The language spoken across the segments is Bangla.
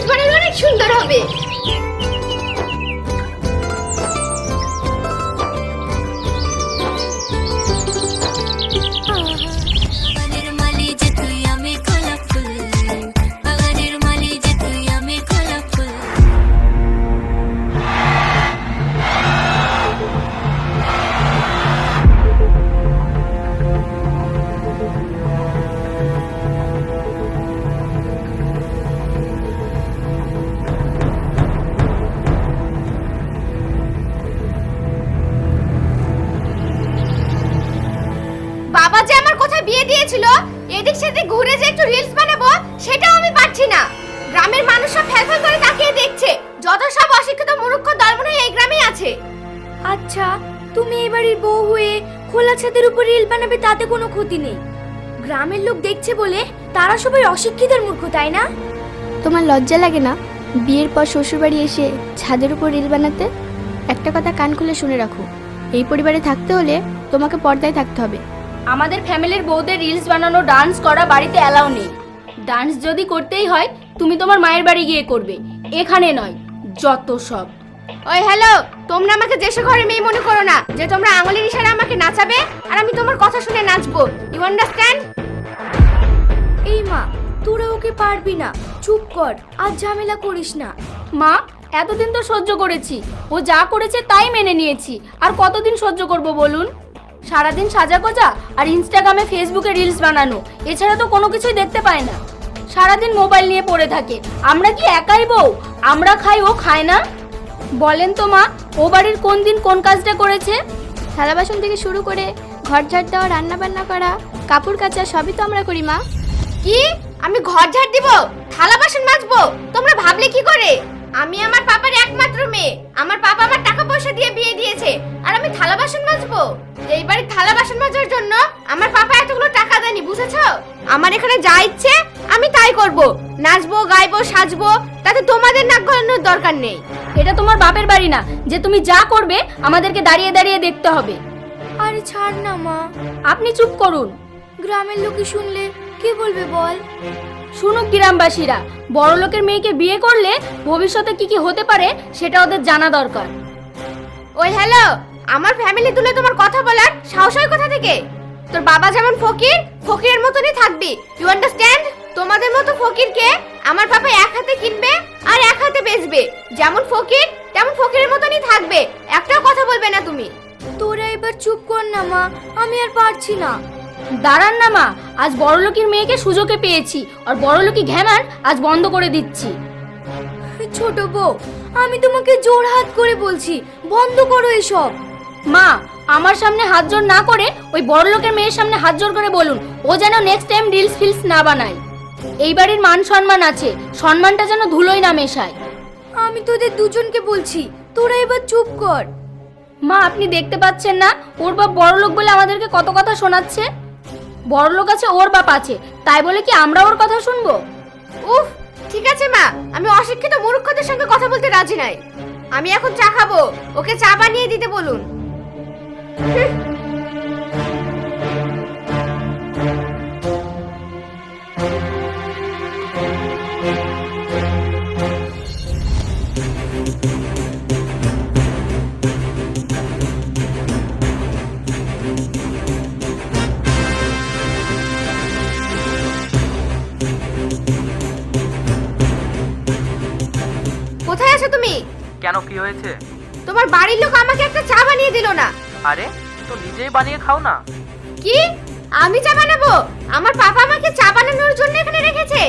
রিলস বানালে অনেক সুন্দর হবে। বাবা যে আমার কোথায় বিয়ে দিয়েছিল, এদিক সেদিক ঘুরে যে একটু রিলস বানাবো সেটাও আমি পারছি না। গ্রামের মানুষ সব ফ্যালফ্যাল করে তাকিয়ে দেখছে, যত সব অশিক্ষিত মূর্খ দল মনে হয় এই গ্রামেই আছে। আচ্ছা, তুমি এই বাড়ির বউ হয়ে খোলা ছাদের উপর রিল বানাবে, তাতে কোনো ক্ষতি নেই। গ্রামের লোক দেখছে বলে তারা সবাই অশিক্ষিতের মূর্খ, তাই না? তোমার লজ্জা লাগে না বিয়ের পর শ্বশুরবাড়ি এসে ছাদের উপর রিল বানাতে? একটা কথা কান খুলে শুনে রাখো, এই পরিবারে থাকতে হলে তোমাকে পর্দায় থাকতে হবে। আমাদের ফ্যামিলির বউদের রিলস বানানো, ডান্স করা বাড়িতে অ্যালাউ নেই। ডান্স যদি করতেই হয় তুমি তোমার মায়ের বাড়ি গিয়ে করবে, এখানে নয়। যত সব। ওই হ্যালো, তোমরা আমাকে দেশে ঘরে মেয়ে মনে করো না যে তোমরা আঙুলের ইশারায় আমাকে নাচাবে আর আমি তোমার কথা শুনে নাচবো। You understand? এই মা, তোরা ওকে পারবি না, চুপ কর, আর ঝামেলা করিস না। মা, এতদিন তো সহ্য করেছি, ও যা করেছে তাই মেনে নিয়েছি, আর কতদিন সহ্য করব বলুন? সারাদিন সাজা গোজা আর ইনস্টাগ্রামে ফেসবুকে রিলস বানানো, এছাড়া তো কোনো কিছুই দেখতে পায় না। সারাদিন মোবাইল নিয়ে পড়ে থাকে। আমরা কি একাই বউ? আমরা খাই, ও খায় না? বলেন তো মা, ও বাড়ির কোন দিন কোন কাজটা করেছে? থালা বাসন থেকে শুরু করে ঘর ঝাড় দেওয়া, রান্না বান্না করা, কাপড় কাচা সবই তো আমরা করি মা। কি? আমি ঘর ঝাড় দিব, থালা বাসন মাজবো? তোমরা ভাবলে কি করে? আমি আমার পাপার একমাত্র মেয়ে, আমার পাপা আমার টাকা পয়সা দিয়ে বিয়ে দিয়েছে, আর আমি থালা বাসন মাজবো? এই বাড়ির থালা বাসন মাজার জন্য আমার পাপা এতগুলো টাকা দেয়নি, বুঝেছো? আমার এখানে যা ইচ্ছে আমি তাই করব, নাচবো, গাইবো, সাজবো, তাতে তোমাদের নাক গলানোর দরকার নেই। এটা তোমার বাপের বাড়ি না যে তুমি যা করবে আমাদেরকে দাঁড়িয়ে দাঁড়িয়ে দেখতে হবে। আরে ছাড় না মা, আপনি চুপ করুন। গ্রামের লোকে শুনলে কি বলবে বল? শুনুক গ্রামবাসীরা, বড় লোকের মেয়েকে বিয়ে করলে ভবিষ্যতে কি কি হতে পারে সেটা ওদের জানা দরকার। ওই হ্যালো, আমার ফ্যামিলি তুলে তোমার কথা বলার সাহস হয় কোথা থেকে? তোর বাবা যেমন ফকির, ফকিরের মতনই থাকবি। You understand? তোমাদের মতো ফকিরকে আমার পাপা এক হাতে কিনবে আর এক হাতে বেচবে। যেমন ফকির তেমন ফকিরের মতনই থাকবে, একটাও কথা বলবে না তুমি। তোরা এবার চুপ কর না মা, আমি আর পারছি না। দাঁড়ান না মা, আজ বড়লোকের মেয়েকে সুযোগে পেয়েছি, আর বড়লোকি ঘ্যামান আজ বন্ধ করে দিচ্ছি। ছোট বউ, আমি তোমাকে জোর হাত করে বলছি, বন্ধ করো এসব। মা, আমার সামনে হাত জোর না করে ওই বড়লোকের মেয়ের সামনে হাত জোর করে বলুন ও যেন নেক্সট টাইম রিলস ফিলস না বানায়। এই বাড়ির মান সম্মান আছে, সম্মানটা যেন ধুলোই না মেশায়। আমি তোদের দুজনকে বলছি, তোরা এবার চুপ কর। মা, আপনি দেখতে পাচ্ছেন না ওর বাপ বড়লোক বলে আমাদেরকে কত কথা শোনাচ্ছে? বড়লোক আছে, ওর বাপ আছে, তাই বলে কি আমরা ওর কথা শুনবো? উফ, ঠিক আছে মা, আমি অশিক্ষিত মূর্খদের সঙ্গে কথা বলতে রাজি নাই। আমি এখন চা খাবো, ওকে চা বানিয়ে দিতে বলুন। কোথায় আছো তুমি? কেন, কি হয়েছে? তোমার বাড়ির লোক আমাকে একটা চা বানিয়ে দিল না। আরে, তো নিজেই বানিয়ে খাও না। কি? আমি চা বানাবো? আমার পাপা আমাকে চা বানানোর জন্য এখানে রেখেছে।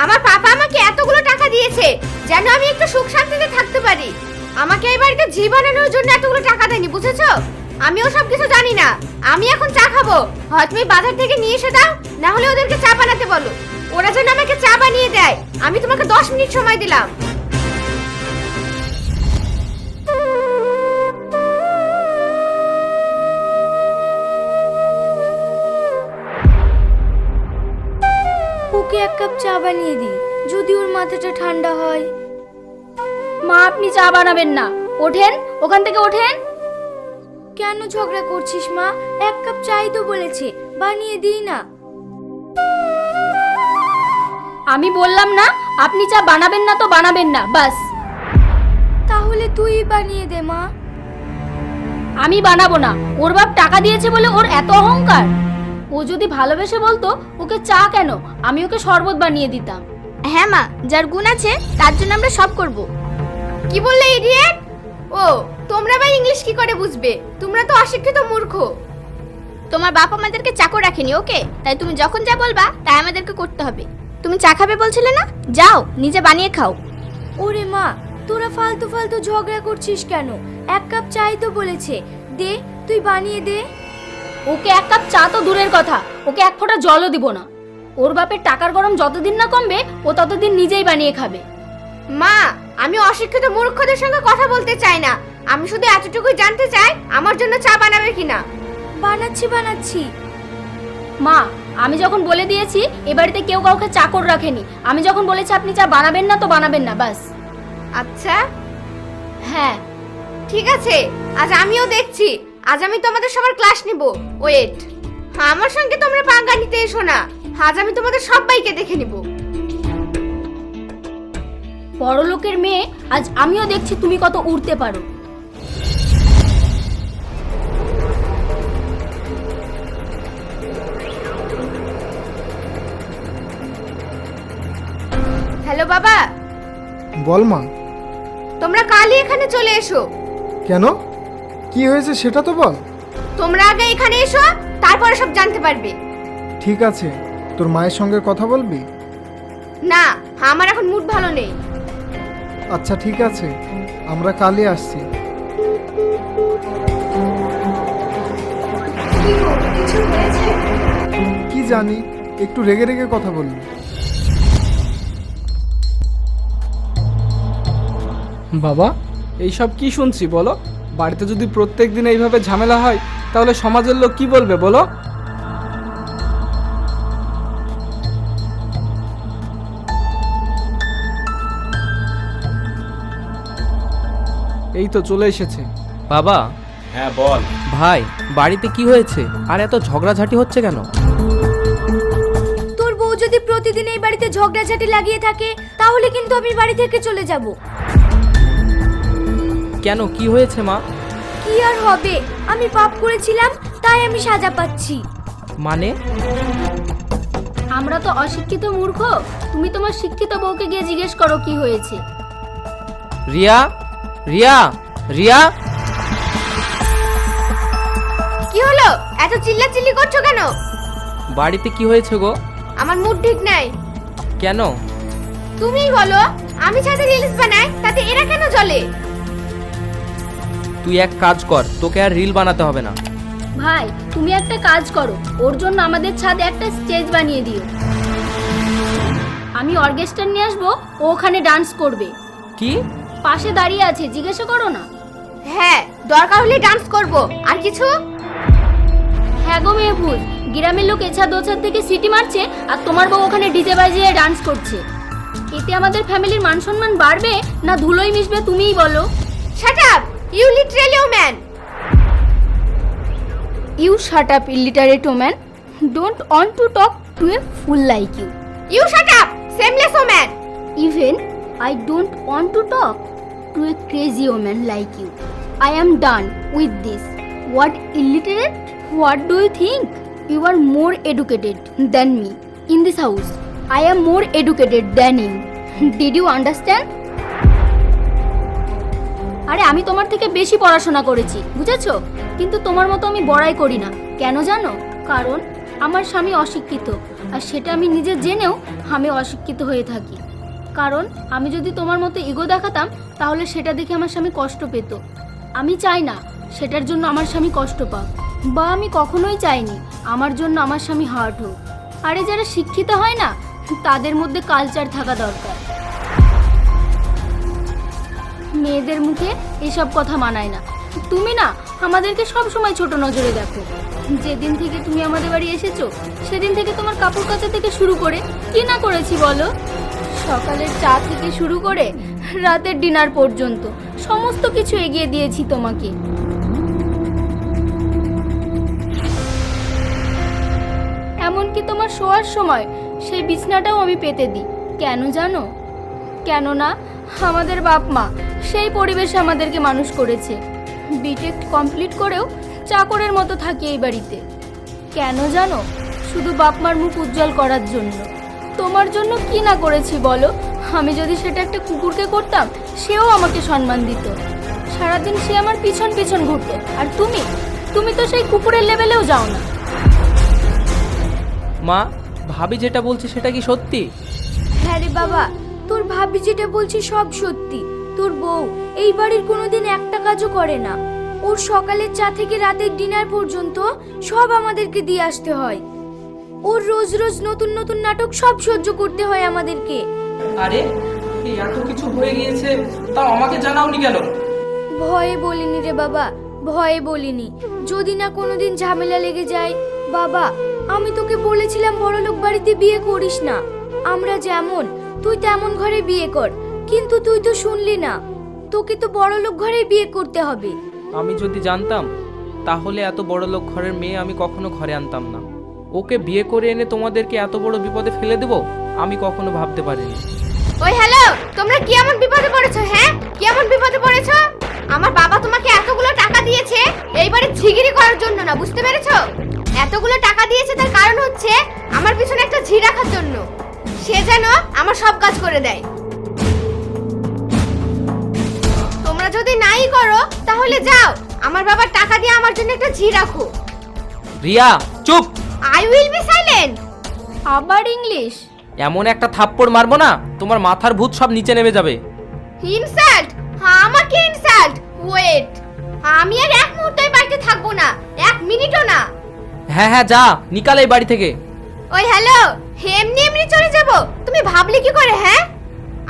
আমার পাপা আমাকে এতগুলো টাকা দিয়েছে যেন আমি একটু সুখ শান্তিতে থাকতে পারি। আমাকে এই বাড়িতে ঝি বানানোর জন্য এতগুলো টাকা দেয়নি, বুঝেছো? আমিও সব কিছু জানি না। আমি এখন চা খাবো, হয় তুমি বাজার থেকে নিয়ে এসে দাও, না হলে ওদেরকে চা বানাতে বলো। ওরা যেন আমাকে চা বানিয়ে দেয়। আমি তোমাকে 10 মিনিট সময় দিলাম। ওকে এক কাপ চা বানিয়ে দিই, যদি ওর মাথাটা ঠান্ডা হয়। মা, আপনি চা বানাবেন না, ওঠেন, ওখান থেকে ওঠেন। কেন ঝগড়া করছিস মা? এক কাপ চাই তো বলেছে, বানিয়ে দিই না। আমি বললাম না আপনি চা বানাবেন না তো বানাবেন না, বাস। তাহলে তুই বানিয়ে দে মা। আমি বানাবো না। ওর বাপ টাকা দিয়েছে বলে ওর এত অহংকার। ও যদি ভালোবেসে বলতো ওকে চা কেন, আমি ওকে শরবত বানিয়ে দিতাম। হ্যাঁ মা, যার গুণ আছে তার জন্য আমরা সব করব। কি বললে ইডিয়েট? ও তোমরা ভাই ইংলিশ কি করে বুঝবে? তোমরা তো অশিক্ষিত মূর্খ। তোমার বাপ আমাদেরকে চাকর রাখেনি, ওকে? তাই তুমি যখন যা বলবা তাই আমাদেরকে করতে হবে। তুমি চা খাবে বলছিলে না, যাও নিজে বানিয়ে খাও। ওরে মা, তোরা ফালতু ফালতু ঝগড়া করছিস কেন? 1 কাপ চাই তো বলেছে, দে তুই বানিয়ে দে। ওকে 1 কাপ চা তো দূরের কথা, ওকে 1 ফোঁটা জলও দিব না। ওর বাপের টাকার গরম যতদিন না কমবে ও ততদিন নিজেই বানিয়ে খাবে। মা, আমি অশিক্ষিত মূর্খদের সঙ্গে কথা বলতে চাই না। আমি শুধু এতটুকুই জানতে চাই আমার জন্য চা বানাবে কিনা। বানাচ্ছি। মা, আমি যখন বলে দিয়েছি এ বাড়িতে কেউ কাউকে চাকর রাখেনি। আমি যখন বলেছি আপনি চা বানাবেন না তো বানাবেন না, বাস। আচ্ছা হ্যাঁ, ঠিক আছে, আজ আমিও দেখছি। আজ আমি তোমাদের সবার ক্লাস নিব। ওয়েট, আমার সঙ্গে তোমরা পাঙ্গা নিতে এসো না। আজ আমি তোমাদের সবাইকে দেখে নিব। বড় লোকের মেয়ে, আজ আমিও দেখছি তুমি কত উড়তে পারো। হ্যালো বাবা, বল মা। তোমরা কালই এখানে চলে এসো। কেন, কি হয়েছে সেটা তো বল। তোমরা আগে এখানে এসো, তারপরে সব জানতে পারবে। ঠিক আছে, তোর মায়ের সঙ্গে কথা বলবি? না, আমার এখন মুড ভালো নেই। আচ্ছা ঠিক আছে, আমরা কালই আসছি। কি জানি, একটু রেগে রেগে কথা বললি। বাবা, এইসব কি শুনছি বলো? বাড়িতে যদি প্রত্যেক দিন এইভাবে ঝামেলা হয় তাহলে সমাজের লোক কি বলবে বলো? এই তো চলে এসেছে। বাবা। হ্যাঁ বল। ভাই, বাড়িতে কি হয়েছে আর এত ঝগড়াঝাটি হচ্ছে কেন? তোর বউ যদি প্রতিদিন এই বাড়িতে ঝগড়াঝাটি লাগিয়ে থাকে তাহলে কিন্তু আমি বাড়ি থেকে চলে যাব। কেন, কি হয়েছে মা? কি আর হবে, আমি পাপ করেছিলাম তাই আমি সাজা পাচ্ছি। মানে? আমরা তো অশিক্ষিত মূর্খ। তুমি তোমার শিক্ষিত বউকে গিয়ে জিজ্ঞেস করো কি হয়েছে। রিয়া, রিয়া, রিয়া। কি হলো? এত চিল্লাচিল্লি করছো কেন? বাড়িতে কি হয়েছে গো? আমার মুড ঠিক নাই। কেন? তুমিই বলো। আমি ছাদে রিলস বানাই, তাতে এরা কেন জ্বলে? তুই এক কাজ কর, তোকে আর রিল বানাতে হবে না। ভাই, তুমি একটা কাজ করো, ওর জন্য আমাদের ছাদে একটা স্টেজ বানিয়ে দিও। আমি অর্কেস্ট্রা নিয়ে আসবো, ও ওখানে ডান্স করবে। কি? পাশে দাঁড়িয়ে আছে, জিজ্ঞাসা করো না। হ্যাঁ, দরকার হলে ডান্স করব। আর কিছু? হ্যাঁ গো মেহফুজ, গ্রামের লোক এছাদ ওছাদ থেকে সিটি মারছে আর তোমার বউ ওখানে ডিজে বাজিয়ে ডান্স করছে। এতে আমাদের ফ্যামিলির মান সম্মান বাড়বে না ধুলোই মিশবে তুমিই বলো। Shut up, you literally woman. You shut up, illiterate woman. Don't want to talk to a fool like you. You shut up, shameless woman. Even I don't want to talk to a crazy woman like you. I am done with this. What illiterate? What do you think? You are more educated than me in this house. I am more educated than you. Did you understand? আরে আমি তোমার থেকে বেশি পড়াশোনা করেছি, বুঝেছো? কিন্তু তোমার মতো আমি বড়াই করি না। কেন জানো? কারণ আমার স্বামী অশিক্ষিত, আর সেটা আমি নিজে জেনেও আমি অশিক্ষিত হয়ে থাকি। কারণ আমি যদি তোমার মতো ইগো দেখাতাম তাহলে সেটা দেখে আমার স্বামী কষ্ট পেত। আমি চাই না সেটার জন্য আমার স্বামী কষ্ট পাক, বা আমি কখনোই চাইনি আমার জন্য আমার স্বামী হার্ট হোক। আরে যারা শিক্ষিত হয় না তাদের মধ্যে কালচার থাকা দরকার। মেয়েদের মুখে এসব কথা মানায় না। তুমি না আমাদেরকে সব সময় ছোট নজরে দেখো। যেদিন থেকে তুমি আমাদের বাড়ি এসেছো সেদিন থেকে তোমার কাপড় কাচা থেকে শুরু করে কি না করেছি বলো? সকালের চা থেকে শুরু করে রাতের ডিনার পর্যন্ত সমস্ত কিছু এগিয়ে দিয়েছি তোমাকে। এমনকি তোমার শোয়ার সময় সেই বিছনাটাও আমি পেতে দিই। কেন জানো? কেননা আমাদের বাপ মা সেই পরিবেশে আমাদেরকে মানুষ করেছে। বিটেক কমপ্লিট করেও চাকরের মতো থাকি এই বাড়িতে। কেন জানো? শুধু বাপ মার মুখ উজ্জ্বল করার জন্য। তোমার জন্য কি না করেছি বলো? আমি যদি সেটা একটা কুকুরকে করতাম, সেও আমাকে সম্মান দিত। সারাদিন সে আমার পিছন পিছন ঘুরতো। আর তুমি তো সেই কুকুরের লেভেলেও যাও না। মা, ভাবি যেটা বলছে সেটা কি সত্যি? হ্যাঁ রে বাবা, তোর ভাবি যেটা বলছি সব সত্যি। তোর বউ এই বাড়ির কোনোদিন একটা কাজও করে না। ওর সকালের চা থেকে রাতের ডিনার পর্যন্ত সব আমাদেরকে দিয়ে আসতে হয়। ওর রোজ রোজ নতুন নতুন নাটক সব সহ্য করতে হয় আমাদেরকে। আরে এই এত কিছু হয়ে গিয়েছে, তাও আমাকে জানাওনি কেন? ভয়ে বলিনি রে বাবা, ভয়ে বলিনি। যদি না কোনোদিন ঝামেলা লেগে যায়। বাবা, আমি তোকে বলেছিলাম বড়লোক বাড়িতে বিয়ে করিস না। আমরা যেমন তুই তেমন ঘরে বিয়ে কর, কিন্তু তুই তো শুনলি না। তোকে তো বড়লোক ঘরে বিয়ে করতে হবে। আমি যদি জানতাম তাহলে এত বড় লোক ঘরের মেয়ে আমি কখনো ঘরে আনতাম না। ওকে বিয়ে করে এনে তোমাদেরকে এত বড় বিপদে ফেলে দেব আমি কখনো ভাবতে পারিনি। ওই হ্যালো, তোমরা কি এমন বিপদে পড়েছো? হ্যাঁ, কি এমন বিপদে পড়েছো? আমার বাবা তোমাকে এতগুলো টাকা দিয়েছে এইবারে ঝিগিরি করার জন্য না, বুঝতে পেরেছো? এতগুলো টাকা দিয়েছে তার কারণ হচ্ছে আমার পিছনে একটা ঝি রাখার জন্য। সে যেন আমার সব কাজ করে দেয়। তোমরা যদি নাই করো তাহলে যাও, আমার বাবার টাকা দিয়ে আমার জন্য একটা ঝি রাখো। রিয়া চুপ! I will be silent. আবার ইংলিশ? এমন একটা থাপ্পড় মারবো না তোমার মাথার ভূত সব নিচে নেমে যাবে। ইনসাল্ট? আমাকে ইনসাল্ট? ওয়েট, আমি আর এক মুহূর্তই বাড়িতে থাকবো না, এক মিনিটও না। হ্যাঁ হ্যাঁ, যা নিকাল এই বাড়ি থেকে। ওই হ্যালো, এমনি এমনি চলে যাব? তুমি ভাবলে কি করে? হ্যাঁ,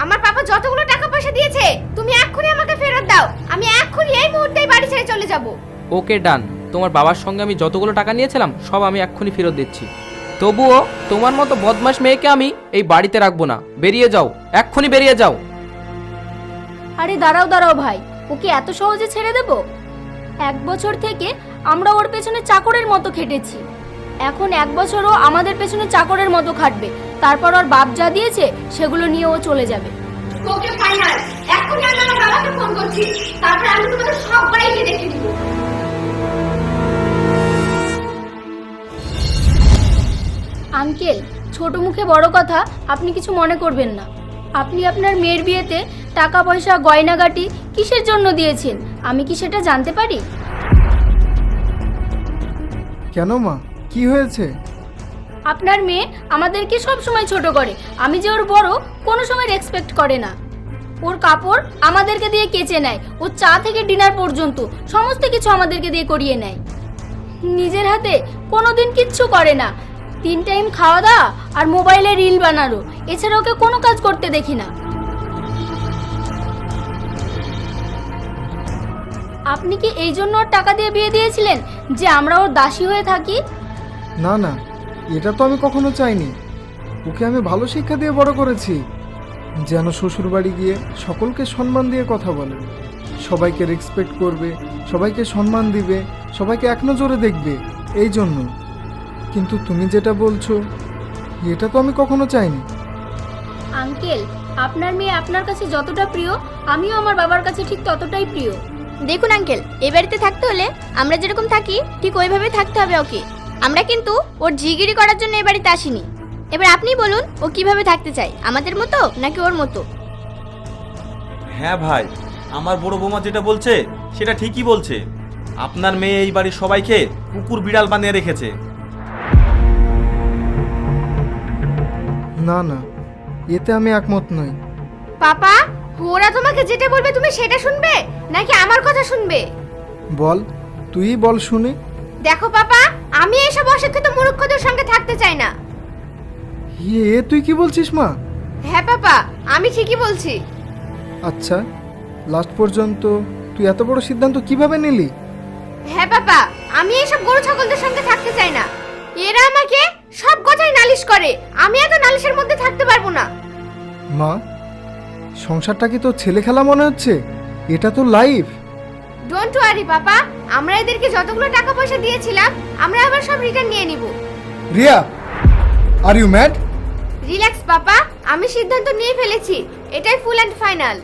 আমার পাপা যতগুলো টাকা পয়সা দিয়েছে তুমি এক্ষুনি আমাকে ফেরত দাও। আমি এক্ষুনি এই মুহূর্তেই বাড়ি ছেড়ে চলে যাব। ওকে ডান। তোমার বাবার সঙ্গে আমি যতগুলো টাকা নিয়েছিলাম সব আমি এক্ষুনি ফেরত দিচ্ছি। তবুও তোমার মতো বদমাশ মেয়েকে আমি এই বাড়িতে রাখবো না। বেরিয়ে যাও, এক্ষুনি বেরিয়ে যাও। আরে দাঁড়াও দাঁড়াও ভাই, ওকে এত সহজে ছেড়ে দেব? 1 বছর থেকে আমরা ওর পেছনে চাকরের মতো খেটেছি। এখন 1 বছরও আমাদের পেছনে চাকরের মতো খাটবে। তারপর ওর বাপ যা দিয়েছে সেগুলো নিয়ে ও চলে যাবে। ওকে ফাইনাল, এক্ষুনি আমি আমার বাবাকে ফোন করছি, তারপর আমি তোমাদের সব বাড়িতে দেখে দিব। আঙ্কেল, ছোট মুখে বড় কথা, আপনি কিছু মনে করবেন না। আপনি আপনার মেয়ের বিয়েতে টাকা পয়সা গয়নাগাটি কিসের জন্য দিয়েছেন আমি কি সেটা জানতে পারি? কেন মা, কি হয়েছে? আপনার মেয়ে আমাদেরকে সব সময় ছোট করে। আমি যে ওর বড় কোনো সময় রেসপেক্ট করে না। ওর কাপড় আমাদেরকে দিয়ে কেচে নেয়, ওর চা থেকে ডিনার পর্যন্ত সমস্ত কিছু আমাদেরকে দিয়ে করিয়ে নেয়। নিজের হাতে কোনোদিন কিচ্ছু করে না। 3 টাইম খাওয়া দাওয়া আর মোবাইলে রিল বানানো, এছাড়া ওকে কোনো কাজ করতে দেখি না। আপনি কি এই জন্য ওর টাকা দিয়ে বিয়ে দিয়েছিলেন যে আমরা ওর দাসী হয়ে থাকি? না না, এটা তো আমি কখনো চাইনি। ওকে আমি ভালো শিক্ষা দিয়ে বড় করেছি, যেন শ্বশুর বাড়ি গিয়ে সকলকে সম্মান দিয়ে কথা বলে, সবাইকে রেসপেক্ট করবে, সবাইকে সম্মান দিবে, সবাইকে এক নজরে দেখবে, এই জন্য। কিন্তু তুমি যেটা বলছো এটা তো আমি কখনো চাইনি। আঙ্কেল, আপনার মেয়ে আপনার কাছে যতটা প্রিয়, আমিও আমার বাবার কাছে ঠিক ততটাই প্রিয়। দেখুন আঙ্কেল, এই বাড়িতে থাকতে হলে আমরা যেরকম থাকি ঠিক ওইভাবে থাকতে হবে ওকে। আমরা কিন্তু ওর ঝিগিরি করার জন্য এই বাড়িতে আসিনি। এবার আপনি বলুন ও কিভাবে থাকতে চায়, আমাদের মতো নাকি ওর মতো? হ্যাঁ ভাই, আমার বড় বৌমা যেটা বলছে সেটা ঠিকই বলছে। আপনার মেয়ে এই বাড়ির সবাইকে কুকুর বিড়াল বানিয়ে রেখেছে। না না, এতে আমি একমত নই। পাপা, ওরা তোমাকে যেটা বলবে তুমি সেটা শুনবে নাকি আমার কথা শুনবে? বল, তুই বল শুনি। দেখো পাপা, আমি এইসব অশিক্ষিত মূর্খদের সঙ্গে থাকতে চাই না। তুই কি বলছিস মা? হ্যাঁ পাপা, আমি ঠিকই বলছি। আচ্ছা, লাস্ট পর্যন্ত তুই এত বড় সিদ্ধান্ত কিভাবে নিলি? হ্যাঁ পাপা, আমি এইসব গরু ছাগলদের সঙ্গে থাকতে চাই না। এরা আমাকে সব কথাই নালিশ করে, আমি এত নালিশের মধ্যে থাকতে পারবো না। মা, সংসারটা কি তোর ছেলে খেলা মনে হচ্ছে? এটা তো লাইফ। ডোন্ট ওয়ারি পাপা, আমরা এদেরকে যতগুলো টাকা পয়সা দিয়েছিলাম আমরা আবার সব রিটার্ন নিয়ে নিব। Riya, are you mad? Relax papa, আমি সিদ্ধান্ত নিয়ে ফেলেছি, এটাই ফুল অ্যান্ড ফাইনাল।